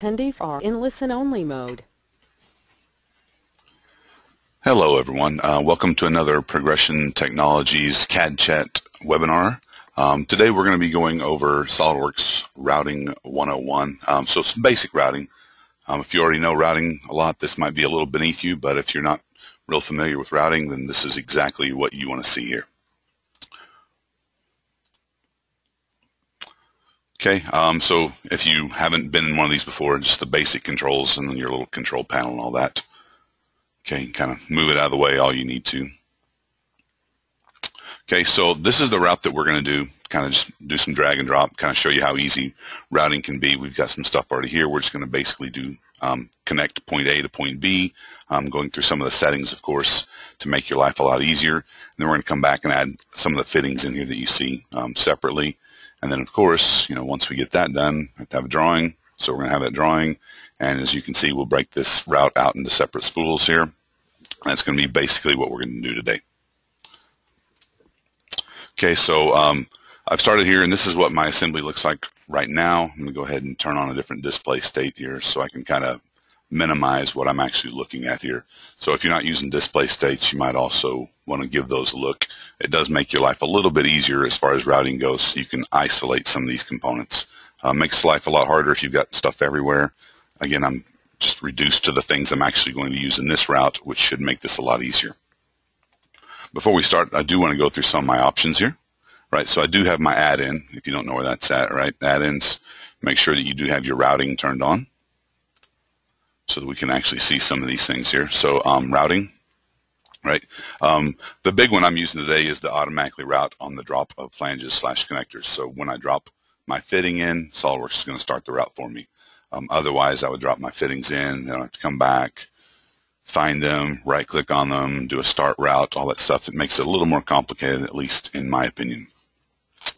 Attendees are in listen-only mode. Hello everyone, welcome to another Progression Technologies CAD Chat webinar. Today we're going to be going over SolidWorks Routing 101, so some basic routing. If you already know routing a lot, this might be a little beneath you, but if you're not real familiar with routing, then this is exactly what you want to see here. Okay, so if you haven't been in one of these before, just the basic controls and your little control panel and all that. Okay, kind of move it out of the way all you need to. Okay, so this is the route that we're going to do, kind of just do some drag and drop, kind of show you how easy routing can be. We've got some stuff already here. We're just going to basically do connect point A to point B, going through some of the settings, of course, to make your life a lot easier. And then we're going to come back and add some of the fittings in here that you see separately. And then, of course, once we get that done, we have to have a drawing. So we're going to have that drawing. And as you can see, we'll break this route out into separate spools here. That's going to be basically what we're going to do today. Okay, so I've started here, and this is what my assembly looks like right now. I'm going to go ahead and turn on a different display state here so I can kind of minimize what I'm actually looking at here. So if you're not using display states, you might also want to give those a look. It does make your life a little bit easier as far as routing goes, so you can isolate some of these components. Makes life a lot harder if you've got stuff everywhere. Again, I'm just reduced to the things I'm actually going to use in this route, which should make this a lot easier. Before we start, I do want to go through some of my options here. Right, so I do have my add-in, if you don't know where that's at, right? Add-ins, make sure that you do have your routing turned on so that we can actually see some of these things here. So routing, right? The big one I'm using today is the automatically route on the drop of flanges / connectors. So when I drop my fitting in, SolidWorks is going to start the route for me. Otherwise, I would drop my fittings in, then I have to come back, find them, right-click on them, do a start route, all that stuff. It makes it a little more complicated, at least in my opinion.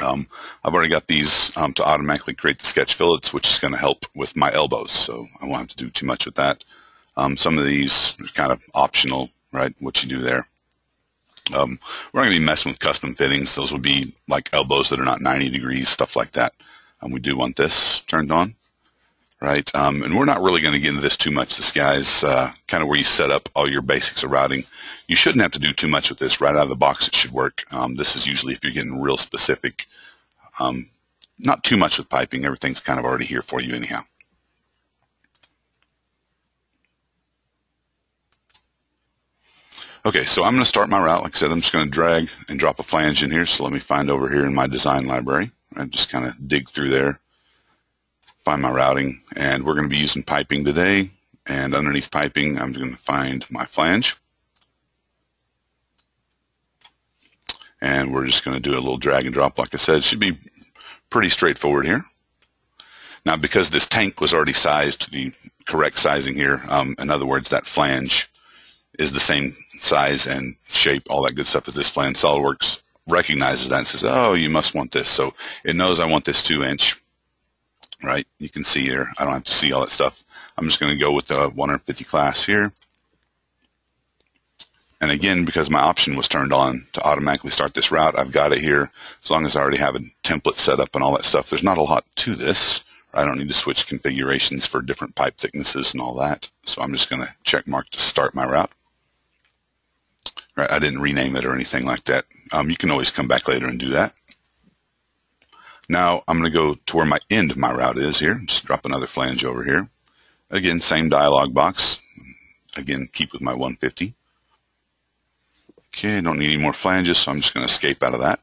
I've already got these to automatically create the sketch fillets, which is going to help with my elbows, so I won't have to do too much with that. Some of these are kind of optional, right, what you do there. We're not going to be messing with custom fittings. Those would be like elbows that are not 90 degrees, stuff like that. We do want this turned on, right? And we're not really going to get into this too much. This guy's kind of where you set up all your basics of routing. You shouldn't have to do too much with this. Right out of the box, it should work. This is usually if you're getting real specific. Not too much with piping. Everything's kind of already here for you anyhow. Okay, so I'm going to start my route. Like I said, I'm just going to drag and drop a flange in here. So let me find over here in my design library. I just kind of dig through there, find my routing, and we're going to be using piping today. And underneath piping, I'm going to find my flange. And we're just going to do a little drag and drop. Like I said, it should be pretty straightforward here. Now, because this tank was already sized to the correct sizing here, in other words, that flange is the same size and shape, all that good stuff as this flange. SolidWorks recognizes that and says, oh, you must want this. So it knows I want this 2-inch, right? You can see here, I don't have to see all that stuff. I'm just going to go with the 150 class here. And again, because my option was turned on to automatically start this route, I've got it here. As long as I already have a template set up and all that stuff, there's not a lot to this. I don't need to switch configurations for different pipe thicknesses and all that. So I'm just going to check mark to start my route. Right, I didn't rename it or anything like that. You can always come back later and do that. Now I'm going to go to where my end of my route is here. Just drop another flange over here. Again, same dialog box. Again, keep with my 150. Okay, don't need any more flanges, so I'm just going to escape out of that.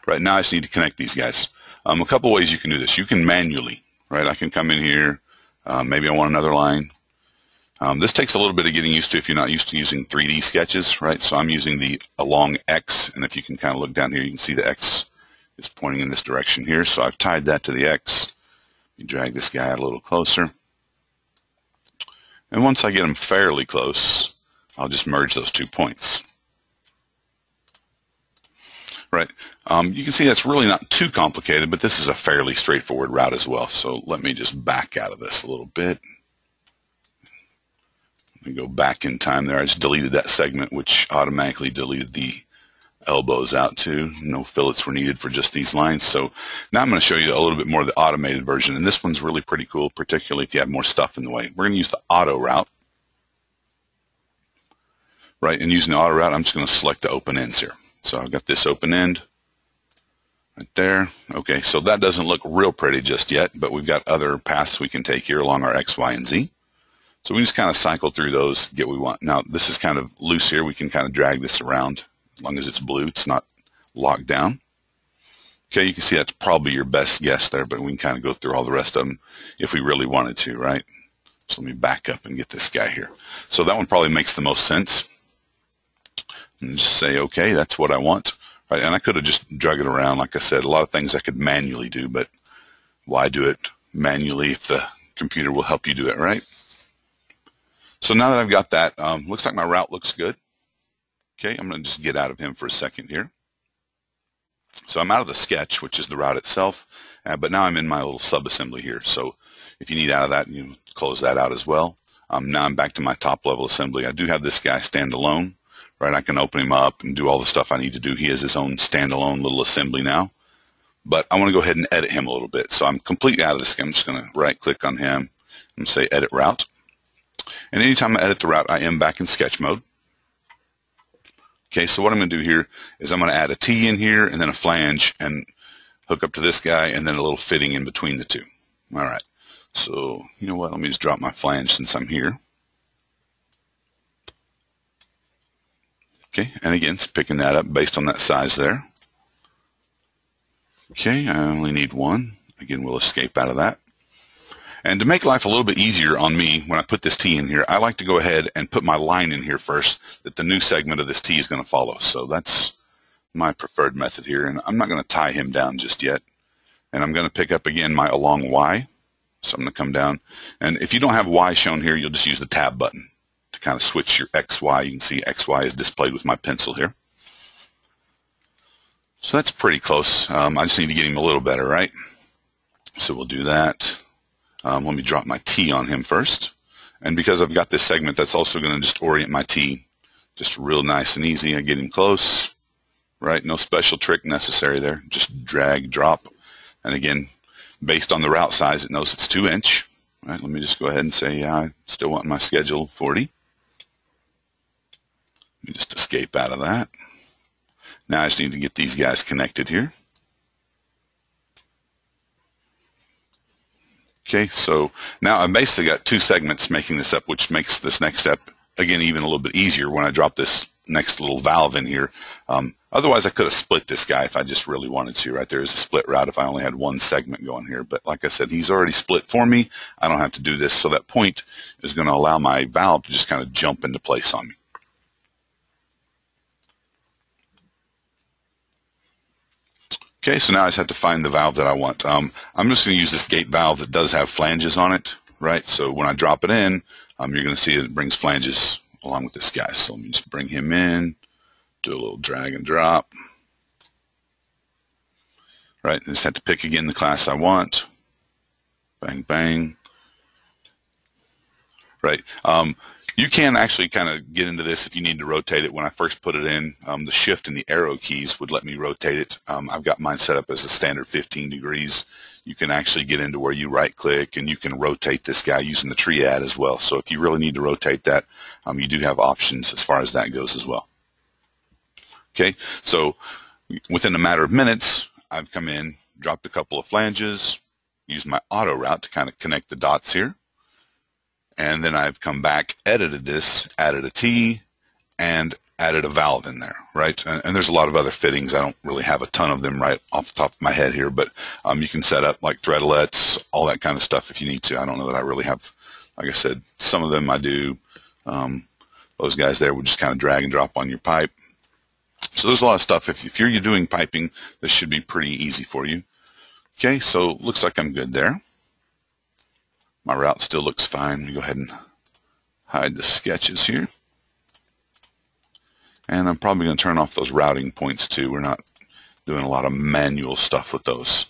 Right, now I just need to connect these guys. A couple ways you can do this. You can manually, right? I can come in here. Maybe I want another line. This takes a little bit of getting used to if you're not used to using 3D sketches, right? So I'm using the along X, and if you can kind of look down here, you can see the X is pointing in this direction here. So I've tied that to the X. You drag this guy out a little closer. And once I get him fairly close, I'll just merge those 2 points. Right. You can see that's really not too complicated, but this is a fairly straightforward route as well. So let me just back out of this a little bit. Let me go back in time there. I just deleted that segment, which automatically deleted the elbows out too. No fillets were needed for just these lines. So now I'm going to show you a little bit more of the automated version, and this one's really pretty cool, particularly if you have more stuff in the way. We're going to use the auto route, right? And using the auto route, I'm just going to select the open ends here. So I've got this open end right there. Okay, so that doesn't look real pretty just yet, but we've got other paths we can take here along our X, Y, and Z. So we just kind of cycle through those, get what we want. Now, this is kind of loose here. We can kind of drag this around. As long as it's blue, it's not locked down. Okay, you can see that's probably your best guess there, but we can kind of go through all the rest of them if we really wanted to, right? So let me back up and get this guy here. So that one probably makes the most sense. And just say, okay, that's what I want. Right? And I could have just drug it around. Like I said, a lot of things I could manually do, but why do it manually if the computer will help you do it, right? So now that I've got that, looks like my route looks good. Okay, I'm going to just get out of him for a second here. So I'm out of the sketch, which is the route itself, but now I'm in my little subassembly here. So if you need out of that, you close that out as well. Now I'm back to my top level assembly. I do have this guy standalone, right? I can open him up and do all the stuff I need to do. He has his own standalone little assembly now, but I want to go ahead and edit him a little bit. So I'm completely out of this guy. I'm just going to right click on him and say edit route. And anytime I edit the route, I am back in sketch mode. Okay, so what I'm going to do here is I'm going to add a T in here and then a flange and hook up to this guy and then a little fitting in between the two. All right, so you know what? Let me just drop my flange since I'm here. Okay, and again, it's picking that up based on that size there. Okay, I only need one. Again, we'll escape out of that. And to make life a little bit easier on me when I put this T in here, I like to go ahead and put my line in here first that the new segment of this T is going to follow. So that's my preferred method here. And I'm not going to tie him down just yet. And I'm going to pick up again my along Y. So I'm going to come down. And if you don't have Y shown here, you'll just use the tab button to kind of switch your XY. You can see XY is displayed with my pencil here. So that's pretty close. I just need to get him a little better, right? So we'll do that. Let me drop my T on him first. And because I've got this segment, that's also going to just orient my T just real nice and easy. I get him close, right? No special trick necessary there. Just drag, drop. And again, based on the route size, it knows it's 2 inch. Right? Let me just go ahead and say I still want my schedule 40. Let me just escape out of that. Now I just need to get these guys connected here. Okay, so now I've basically got 2 segments making this up, which makes this next step, again, even a little bit easier when I drop this next little valve in here. Otherwise, I could have split this guy if I just really wanted to, right? There is a split route if I only had 1 segment going here. But like I said, he's already split for me. I don't have to do this. So that point is going to allow my valve to just kind of jump into place on me. Okay, so now I just have to find the valve that I want. I'm just going to use this gate valve that does have flanges on it, right? So when I drop it in, you're going to see it brings flanges along with this guy. So let me just bring him in, do a little drag and drop. Right, I just have to pick again the class I want. Bang, bang. Right. You can actually kind of get into this if you need to rotate it. When I first put it in, the shift and the arrow keys would let me rotate it. I've got mine set up as a standard 15 degrees. You can actually get into where you right click and you can rotate this guy using the triad as well. So if you really need to rotate that, you do have options as far as that goes as well. Okay, so within a matter of minutes, I've come in, dropped a couple of flanges, used my auto route to kind of connect the dots here. And then I've come back, edited this, added a T, and added a valve in there, right? And there's a lot of other fittings. I don't really have a ton of them right off the top of my head here, but you can set up like threadlets, all that kind of stuff if you need to. I don't know that I really have, like I said, some of them I do. Those guys there would just kind of drag and drop on your pipe. So there's a lot of stuff. If you're doing piping, this should be pretty easy for you. Okay, so looks like I'm good there. My route still looks fine. Let me go ahead and hide the sketches here. And I'm probably going to turn off those routing points too. We're not doing a lot of manual stuff with those.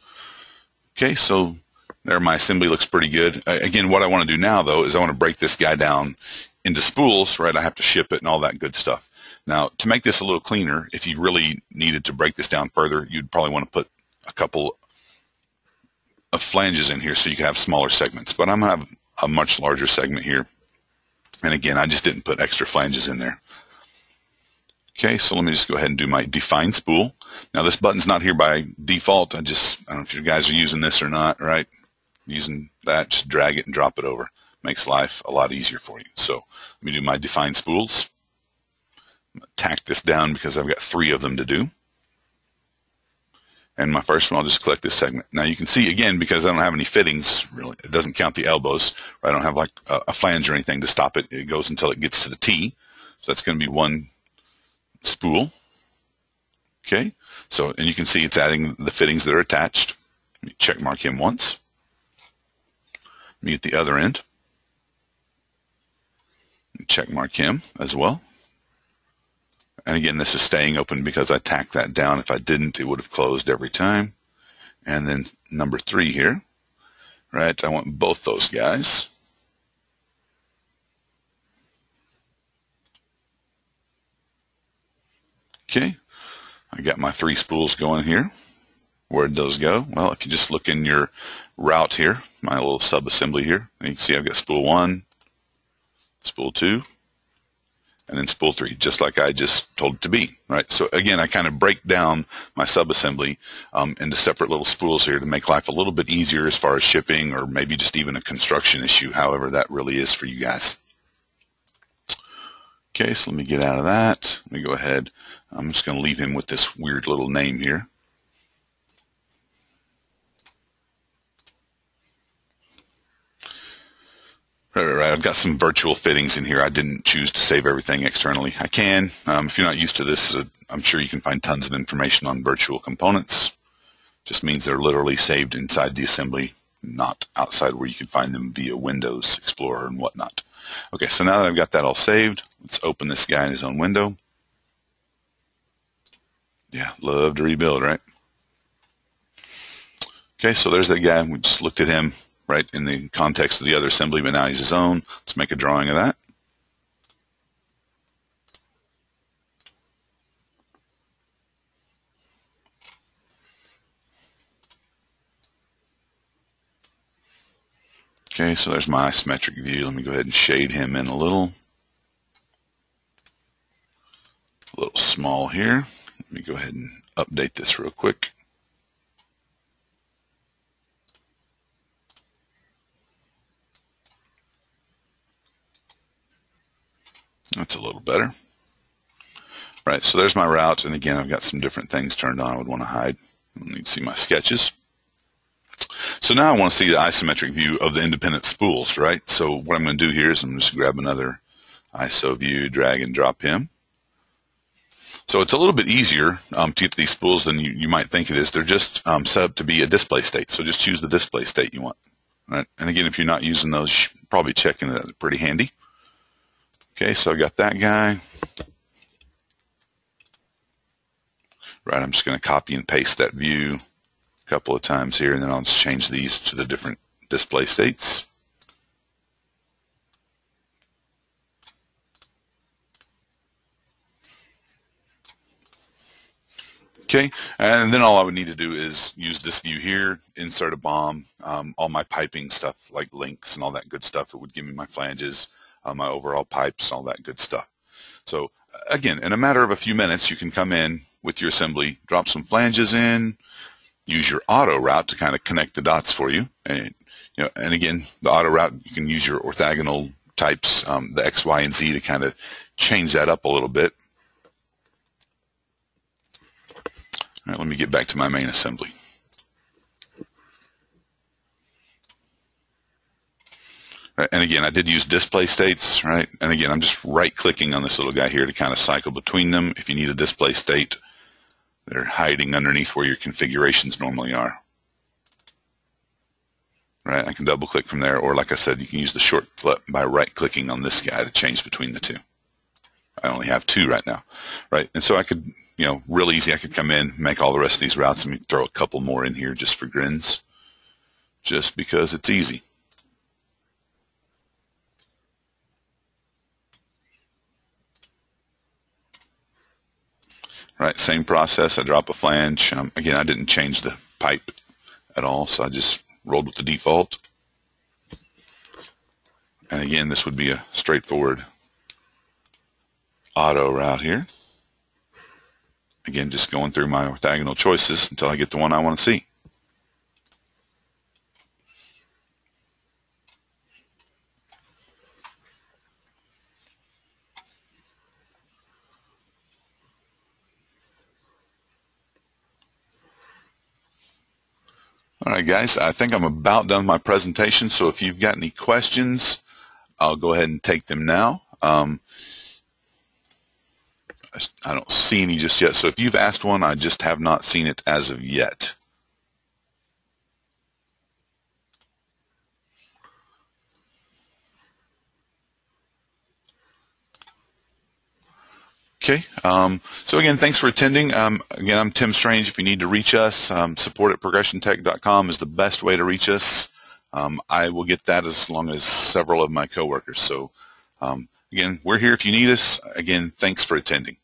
Okay, so there my assembly looks pretty good. Again, what I want to do now though is I want to break this guy down into spools, right? I have to ship it and all that good stuff. Now, to make this a little cleaner, if you really needed to break this down further, you'd probably want to put a couple of flanges in here so you can have smaller segments. But I'm going to have a much larger segment here. And again, I just didn't put extra flanges in there. Okay, so let me just go ahead and do my define spool. Now this button's not here by default. I don't know if you guys are using this or not, right? Using that, just drag it and drop it over. Makes life a lot easier for you. So let me do my define spools. I'm going to tack this down because I've got 3 of them to do. And my first one, I'll just click this segment. Now you can see, again, because I don't have any fittings, really, it doesn't count the elbows. I don't have like a flange or anything to stop it. It goes until it gets to the T. So that's going to be one spool. Okay, so, and you can see it's adding the fittings that are attached. Let me check mark him once. Mute the other end. Check mark him as well. And again, this is staying open because I tacked that down. If I didn't, it would have closed every time. And then number 3 here, right? I want both those guys. Okay, I got my 3 spools going here. Where'd those go? Well, if you just look in your route here, my little sub-assembly here, you can see I've got spool 1, spool 2, and then spool 3, just like I just told it to be, right? So again, I kind of break down my sub-assembly into separate little spools here to make life a little bit easier as far as shipping or maybe just even a construction issue, however that really is for you guys. Okay, so let me get out of that. Let me go ahead. I'm just going to leave him with this weird little name here. Right. I've got some virtual fittings in here. I didn't choose to save everything externally. I can. If you're not used to this, I'm sure you can find tons of information on virtual components. Just means they're literally saved inside the assembly, not outside where you can find them via Windows Explorer and whatnot. Okay, so now that I've got that all saved, let's open this guy in his own window. Yeah, love to rebuild, right? Okay, so there's that guy. We just looked at him right in the context of the other assembly, but now he's his own. Let's make a drawing of that. Okay, so there's my isometric view. Let me go ahead and shade him in a little small here. Let me go ahead and update this real quick. That's a little better. Right, so there's my route, and again, I've got some different things turned on I would want to hide. I need to see my sketches. So now I want to see the isometric view of the independent spools, right? So what I'm going to do here is I'm just grab another ISO view, drag and drop him. So it's a little bit easier to get to these spools than you might think it is. They're just set up to be a display state. So just choose the display state you want. Right? And again, if you're not using those, you should probably check into that. They're pretty handy. Okay, so I got that guy. Right, I'm just going to copy and paste that view a couple of times here, and then I'll just change these to the different display states. Okay, and then all I would need to do is use this view here, insert a bomb, all my piping stuff like links and all that good stuff. It would give me my flanges, my overall pipes, all that good stuff. So again, in a matter of a few minutes, you can come in with your assembly, drop some flanges in, use your auto route to kind of connect the dots for you. And and again, the auto route, you can use your orthogonal types, the X, Y, and Z to kind of change that up a little bit. All right, let me get back to my main assembly. Right, and again, I did use display states, right? And again, I'm just right-clicking on this little guy here to kind of cycle between them. If you need a display state, they're hiding underneath where your configurations normally are. Right, I can double-click from there, or like I said, you can use the shortcut by right-clicking on this guy to change between the two. I only have 2 right now, right? And so I could, real easy, I could come in, make all the rest of these routes, and throw a couple more in here just for grins, just because it's easy. Right, same process. I drop a flange. Again, I didn't change the pipe at all, so I just rolled with the default. And again, this would be a straightforward auto route here. Again, just going through my orthogonal choices until I get the one I want to see. All right, guys, I think I'm about done with my presentation, so if you've got any questions, I'll go ahead and take them now. I don't see any just yet, so if you've asked one, I just have not seen it as of yet. Okay, so again, thanks for attending. Again, I'm Tim Strange. If you need to reach us, support@progressiontech.com is the best way to reach us. I will get that as long as several of my coworkers. So again, we're here if you need us. Again, thanks for attending.